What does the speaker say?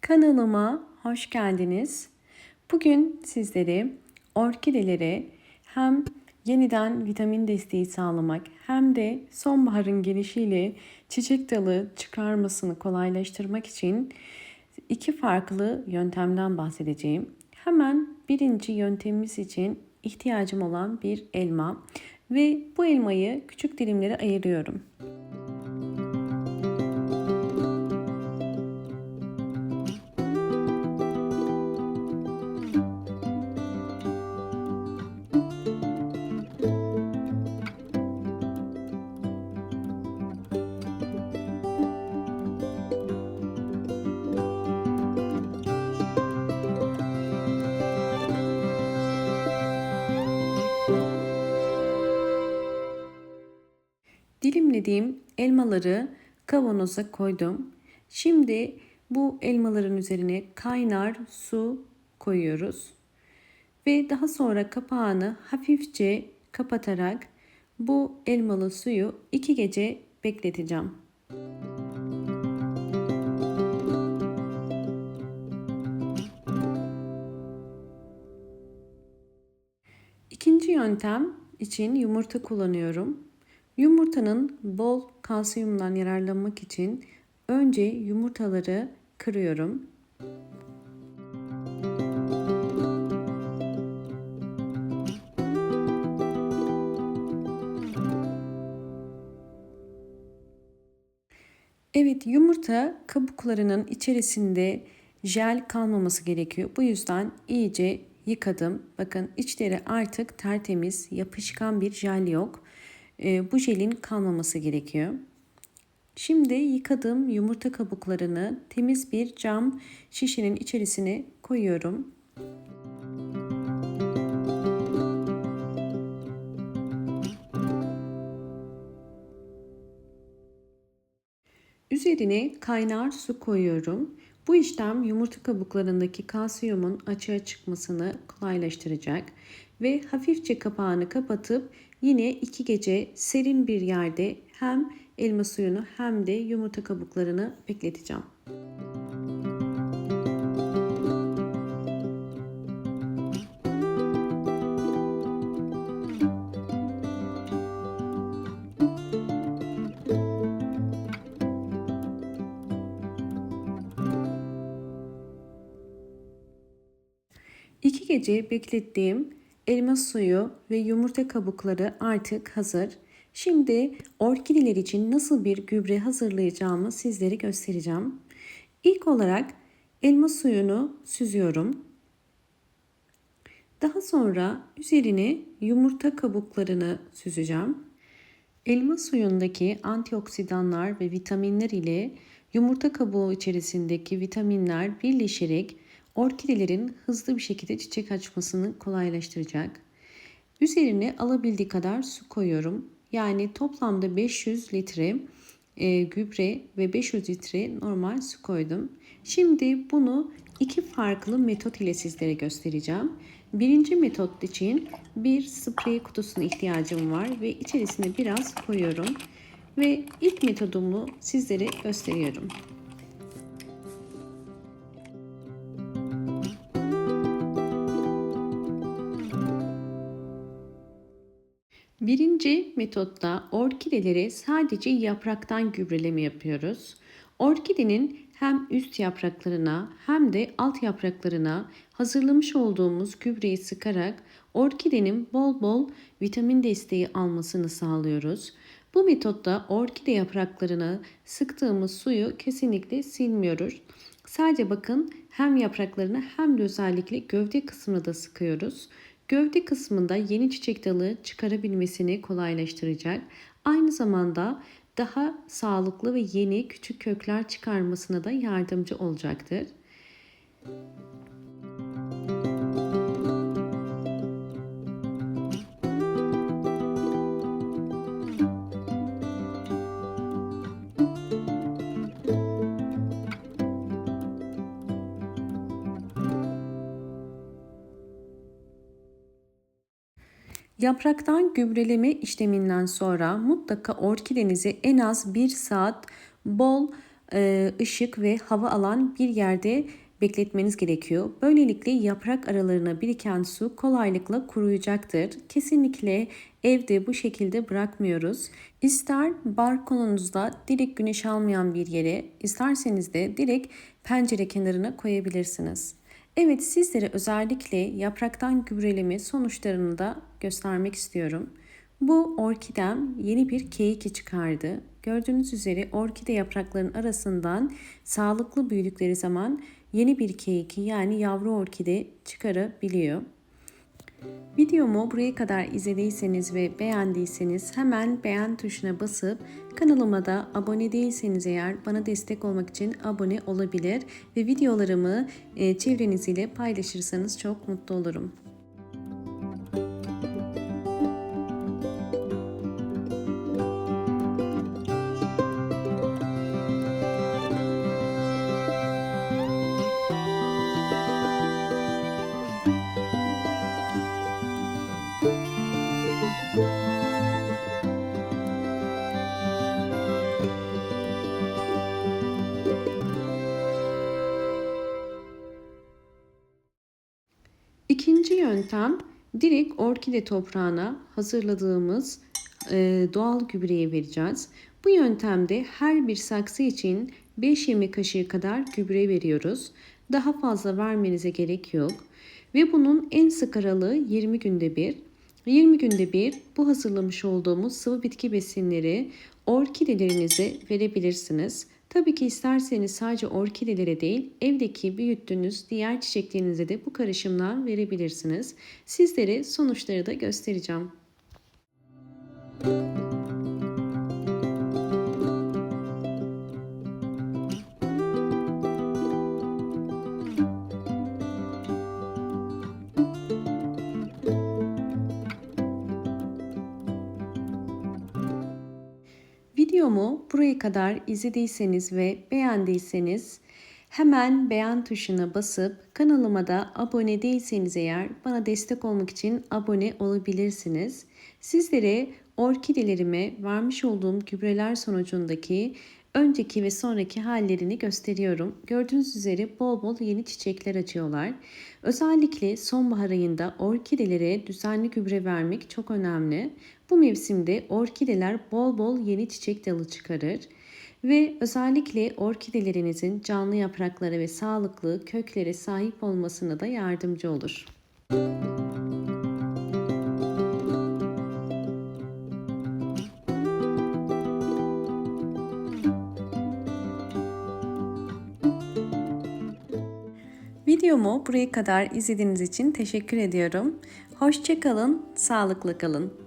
Kanalıma hoş geldiniz. Bugün sizlere orkidelere hem yeniden vitamin desteği sağlamak hem de sonbaharın gelişiyle çiçek dalı çıkarmasını kolaylaştırmak için iki farklı yöntemden bahsedeceğim. Hemen birinci yöntemimiz için ihtiyacım olan bir elma ve bu elmayı küçük dilimlere ayırıyorum. Dilimlediğim elmaları kavanoza koydum. Şimdi bu elmaların üzerine kaynar su koyuyoruz. Ve daha sonra kapağını hafifçe kapatarak bu elmalı suyu 2 gece bekleteceğim. İkinci yöntem için yumurta kullanıyorum. Yumurtanın bol kalsiyumdan yararlanmak için önce yumurtaları kırıyorum. Evet, yumurta kabuklarının içerisinde jel kalmaması gerekiyor. Bu yüzden iyice yıkadım. Bakın içleri artık tertemiz, yapışkan bir jel yok. Bu jelin kalmaması gerekiyor. Şimdi yıkadığım yumurta kabuklarını temiz bir cam şişenin içerisine koyuyorum. Üzerine kaynar su koyuyorum. Bu işlem yumurta kabuklarındaki kalsiyumun açığa çıkmasını kolaylaştıracak ve hafifçe kapağını kapatıp yine 2 gece serin bir yerde hem elma suyunu hem de yumurta kabuklarını bekleteceğim. İki gece beklettiğim elma suyu ve yumurta kabukları artık hazır. Şimdi orkideler için nasıl bir gübre hazırlayacağımı sizlere göstereceğim. İlk olarak elma suyunu süzüyorum. Daha sonra üzerine yumurta kabuklarını süzeceğim. Elma suyundaki antioksidanlar ve vitaminler ile yumurta kabuğu içerisindeki vitaminler birleşerek orkidelerin hızlı bir şekilde çiçek açmasını kolaylaştıracak. Üzerine alabildiği kadar su koyuyorum. Yani toplamda 500 litre gübre ve 500 litre normal su koydum. Şimdi bunu iki farklı metot ile sizlere göstereceğim. Birinci metot için bir sprey kutusuna ihtiyacım var ve içerisine biraz koyuyorum. Ve ilk metodumu sizlere gösteriyorum. Birinci metotta orkidelere sadece yapraktan gübreleme yapıyoruz. Orkidenin hem üst yapraklarına hem de alt yapraklarına hazırlamış olduğumuz gübreyi sıkarak orkidenin bol bol vitamin desteği almasını sağlıyoruz. Bu metotta orkide yapraklarına sıktığımız suyu kesinlikle silmiyoruz. Sadece bakın hem yapraklarına hem de özellikle gövde kısmına da sıkıyoruz. Gövde kısmında yeni çiçek dalı çıkarabilmesini kolaylaştıracak. Aynı zamanda daha sağlıklı ve yeni küçük kökler çıkarmasına da yardımcı olacaktır. Yapraktan gübreleme işleminden sonra mutlaka orkidenizi en az 1 saat bol ışık ve hava alan bir yerde bekletmeniz gerekiyor. Böylelikle yaprak aralarına biriken su kolaylıkla kuruyacaktır. Kesinlikle evde bu şekilde bırakmıyoruz. İster balkonunuzda direkt güneş almayan bir yere, isterseniz de direkt pencere kenarına koyabilirsiniz. Evet, sizlere özellikle yapraktan gübreleme sonuçlarını da göstermek istiyorum. Bu orkidem yeni bir keyiki çıkardı. Gördüğünüz üzere orkide yapraklarının arasından sağlıklı büyüdükleri zaman yeni bir keyiki yani yavru orkide çıkarabiliyor. Videomu buraya kadar izlediyseniz ve beğendiyseniz hemen beğen tuşuna basıp kanalıma da abone değilseniz eğer bana destek olmak için abone olabilir ve videolarımı çevreniz ile paylaşırsanız çok mutlu olurum. İkinci yöntem direkt orkide toprağına hazırladığımız doğal gübreyi vereceğiz. Bu yöntemde her bir saksı için 5 yemek kaşığı kadar gübre veriyoruz. Daha fazla vermenize gerek yok. Ve bunun en sık aralığı 20 günde bir. 20 günde bir bu hazırlamış olduğumuz sıvı bitki besinleri orkidelerinize verebilirsiniz. Tabii ki isterseniz sadece orkidelere değil, evdeki büyüttüğünüz diğer çiçeklerinize de bu karışımdan verebilirsiniz. Sizlere sonuçları da göstereceğim. Videomu buraya kadar izlediyseniz ve beğendiyseniz hemen beğen tuşuna basıp kanalıma da abone değilseniz eğer bana destek olmak için abone olabilirsiniz. Sizlere orkidelerime vermiş olduğum gübreler sonucundaki önceki ve sonraki hallerini gösteriyorum. Gördüğünüz üzere bol bol yeni çiçekler açıyorlar. Özellikle sonbahar ayında orkidelere düzenli gübre vermek çok önemli. Bu mevsimde orkideler bol bol yeni çiçek dalı çıkarır ve özellikle orkidelerinizin canlı yapraklara ve sağlıklı köklere sahip olmasına da yardımcı olur. Videomu buraya kadar izlediğiniz için teşekkür ediyorum. Hoşça kalın, sağlıklı kalın.